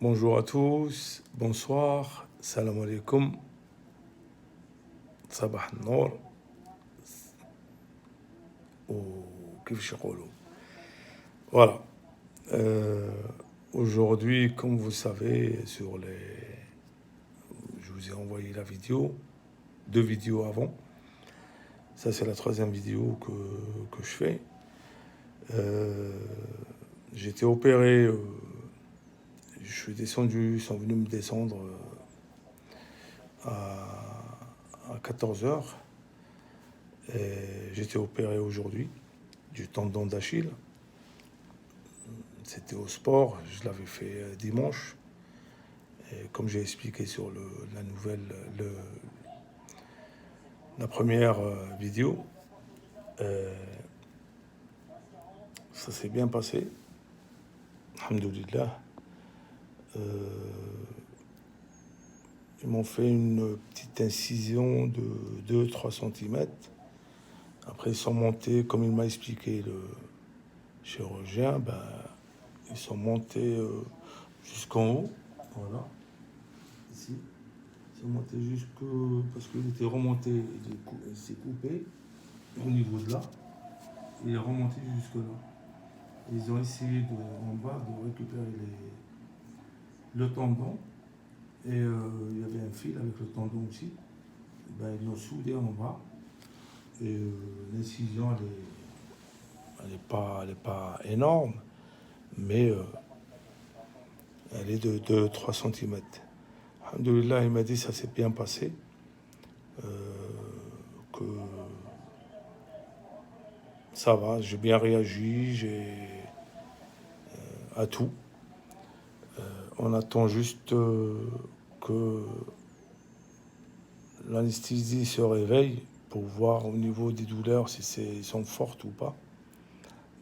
Bonjour à tous, bonsoir, salam alaikum, sabah nour, ou kif يقولوا. Voilà. Euh, Aujourd'hui, comme vous savez, je vous ai envoyé la vidéo, 2 vidéos avant. Ça, c'est la troisième vidéo que je fais. Euh, j'ai été opéré, je suis descendu, ils sont venus me descendre à 14 heures. J'ai été opéré aujourd'hui du tendon d'Achille. C'était au sport, je l'avais fait dimanche. Et comme j'ai expliqué sur la nouvelle, la première vidéo, euh, ça s'est bien passé. Alhamdoulilah. Ils m'ont fait une petite incision de 2-3 cm. Après, ils sont montés, comme il m'a expliqué le chirurgien, ben, ils sont montés jusqu'en haut. Voilà, ici. Ils sont montés parce qu'il était remonté, il s'est coupé au niveau de là. Il est remonté jusque là. Ils ont essayé en bas de récupérer le tendon. Et il y avait un fil avec le tendon aussi. Ben, ils l'ont soudé en bas. Et l'incision, elle est pas énorme, mais elle est de 3 cm. Alhamdoulilah, il m'a dit que ça s'est bien passé. Que ça va, j'ai bien réagi, à tout. On attend juste que l'anesthésie se réveille pour voir au niveau des douleurs si elles sont fortes ou pas.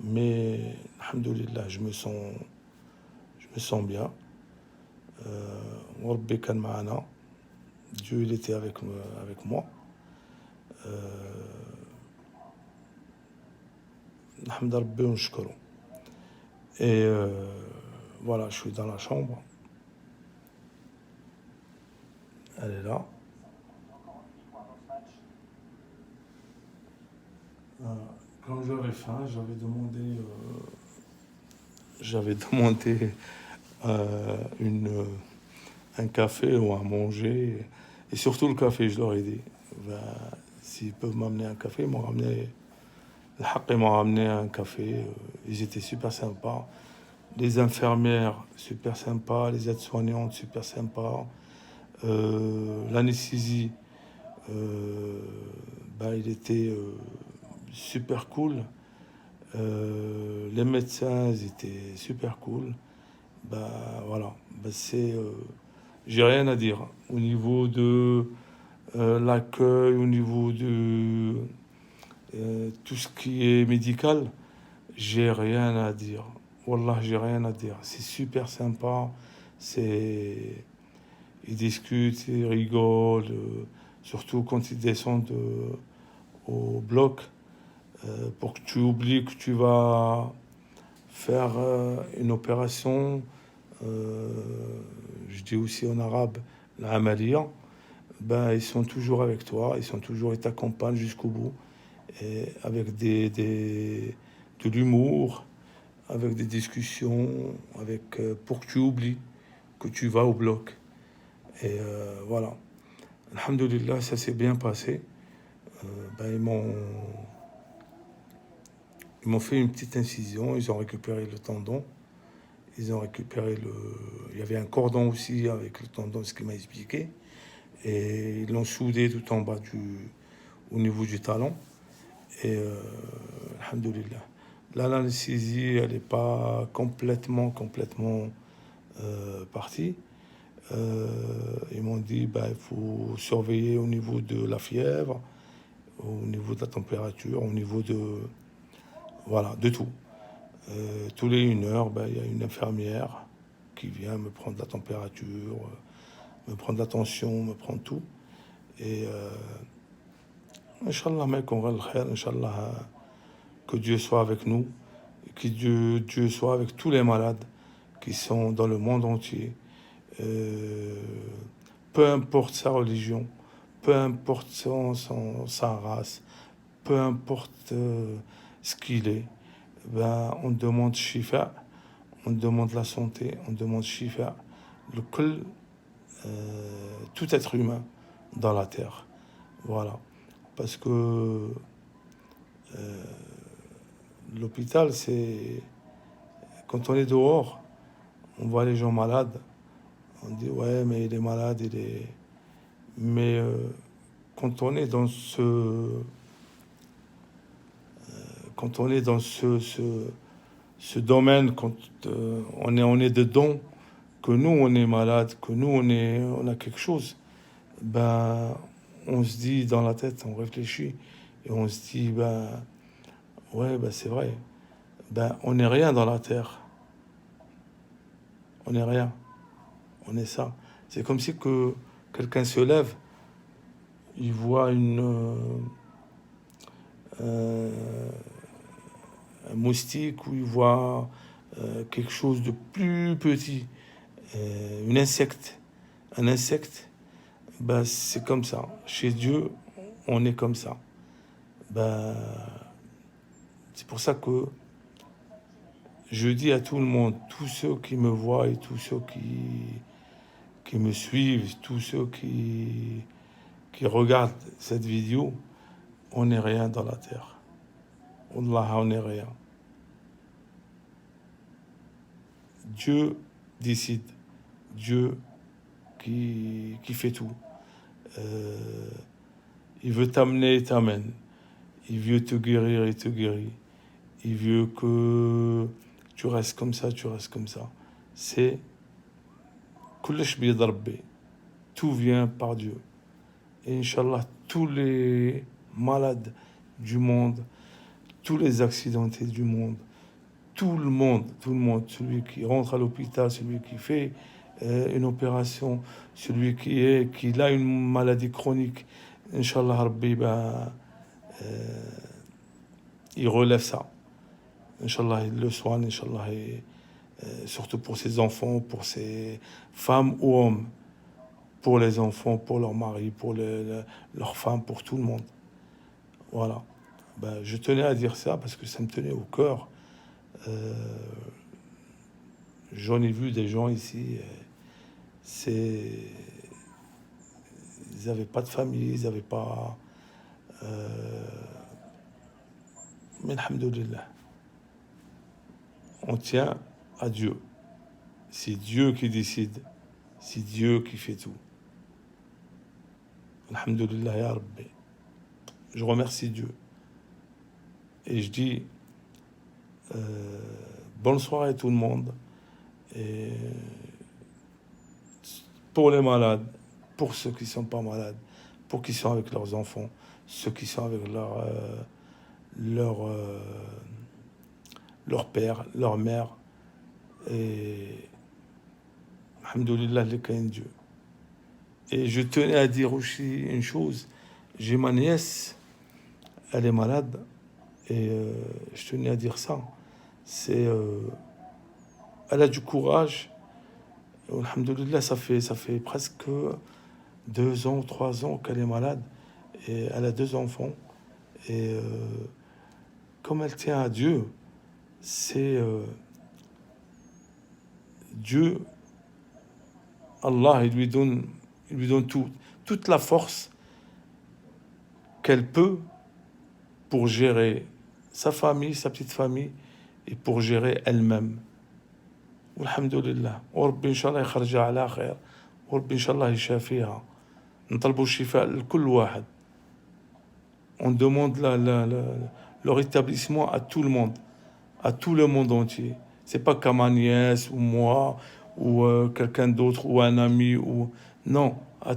Mais, alhamdoulilah, je me sens bien. Rabbi kan ma'ana. Dieu, il était avec moi. Alhamd Rabbi wa nshkuru. Et voilà, je suis dans la chambre. Elle est là. Quand j'avais faim, j'avais demandé un café ou à manger. Et surtout le café, je leur ai dit. Ben, s'ils peuvent m'amener un café, ils m'ont ramené un café. Ils étaient super sympas. Les infirmières, super sympas. Les aides-soignantes, super sympas. L'anesthésie, ben, il était super cool. Les médecins, ils étaient super cool. Bah voilà, bah, j'ai rien à dire au niveau de l'accueil, au niveau de tout ce qui est médical. J'ai rien à dire. Wallah, j'ai rien à dire. C'est super sympa. C'est Ils discutent, ils rigolent, surtout quand ils descendent au bloc, pour que tu oublies que tu vas faire une opération. euh, je dis aussi en arabe, la Amalia. Ben, ils sont toujours avec toi, ils t'accompagnent jusqu'au bout, et avec de l'humour, avec des discussions, pour que tu oublies que tu vas au bloc. Et voilà. Alhamdulillah, ça s'est bien passé. Ben, ils m'ont fait une petite incision, ils ont récupéré le tendon. Ils ont récupéré Il y avait un cordon aussi avec le tendon, ce qu'il m'a expliqué. Et ils l'ont soudé tout en bas au niveau du talon. Et alhamdoulilah. Là, l'anesthésie, elle n'est pas complètement partie. Ils m'ont dit bah, il faut surveiller au niveau de la fièvre, au niveau de la température, au niveau voilà, de tout. Tous les 1 heure, bah, il y a une infirmière qui vient me prendre la température, me prendre la tension, me prendre tout. Et Inch'Allah, mec, on va le faire, Inch'Allah, que Dieu soit avec nous, que Dieu soit avec tous les malades qui sont dans le monde entier, peu importe sa religion, peu importe sa race, peu importe ce qu'il est, ben, on demande shifa, on demande la santé, on demande shifa, le kul, tout être humain dans la terre. Voilà. Parce que l'hôpital, c'est... Quand on est dehors, on voit les gens malades. On dit, ouais, mais il est malade, il est... Mais quand on est dans quand on est dans ce domaine, quand on est dedans, que nous, on est malade, que nous, on a quelque chose, ben, on se dit dans la tête, on réfléchit, et on se dit, ben, ouais, ben, c'est vrai. Ben, on n'est rien dans la terre. On n'est rien. On est ça. C'est comme si que quelqu'un se lève, il voit euh, un moustique ou il voit quelque chose de plus petit, un insecte, ben, c'est comme ça. Chez Dieu, on est comme ça. Ben, c'est pour ça que je dis à tout le monde, tous ceux qui me voient et tous ceux qui me suivent, tous ceux qui regardent cette vidéo, on n'est rien dans la terre. Wallah, on n'est rien. Dieu décide. Dieu qui fait tout. Il veut t'amener, il t'amène. Il veut te guérir, il te guérit. Il veut que tu restes comme ça, tu restes comme ça. C'est كلش بيد ربي. Tout vient par Dieu. Et Inch'Allah, tous les malades du monde, tous les accidentés du monde, tout le monde, celui qui rentre à l'hôpital, celui qui fait une opération, celui qui a une maladie chronique, Inch'Allah, Rabbi, ben, il relève ça. Inch'Allah, il le soigne, Inch'Allah, et, surtout pour ses enfants, pour ses femmes ou hommes, pour les enfants, pour leurs maris, pour leurs femmes, pour tout le monde. Voilà. Ben, je tenais à dire ça parce que ça me tenait au cœur. J'en ai vu des gens ici, c'est... Ils n'avaient pas de famille, ils n'avaient pas... Mais alhamdoulilah, on tient à Dieu. C'est Dieu qui décide. C'est Dieu qui fait tout. Alhamdoulilah ya Rabbi. Je remercie Dieu. Et je dis bonne soirée à tout le monde. Et pour les malades, pour ceux qui ne sont pas malades, pour qui sont avec leurs enfants, ceux qui sont avec leur père, leur mère. Et alhamdoulilah, les caïns Dieu. Et je tenais à dire aussi une chose. J'ai ma nièce, elle est malade. Et je tenais à dire ça. C'est... elle a du courage. Alhamdoulilah, ça fait presque 2 ans, 3 ans qu'elle est malade. Et elle a 2 enfants. Et comme elle tient à Dieu, c'est Dieu, Allah, il lui donne toute la force qu'elle peut pour gérer sa famille, sa petite famille, et pour gérer elle-même. Alhamdulillah. وربي إن شاء الله يخرجها على خير. وربي إن شاء الله يشافيها. نطلبوا الشفاء لكل واحد. On demande le rétablissement à tout le monde, à tout le monde entier. C'est pas qu'à ma nièce ou moi ou quelqu'un d'autre ou un ami ou non, à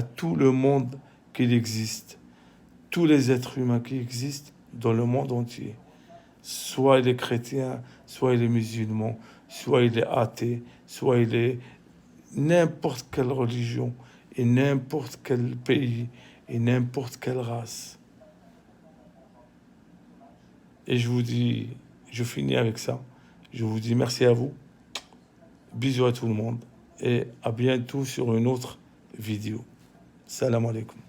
tout le monde qu'il existe, tous les êtres humains qui existent dans le monde entier. Soit il est chrétien, soit il est musulman, soit il est athée, soit il est n'importe quelle religion et n'importe quel pays et n'importe quelle race. Et je vous dis, je finis avec ça. Je vous dis merci à vous. Bisous à tout le monde et à bientôt sur une autre vidéo. Salam alaikum.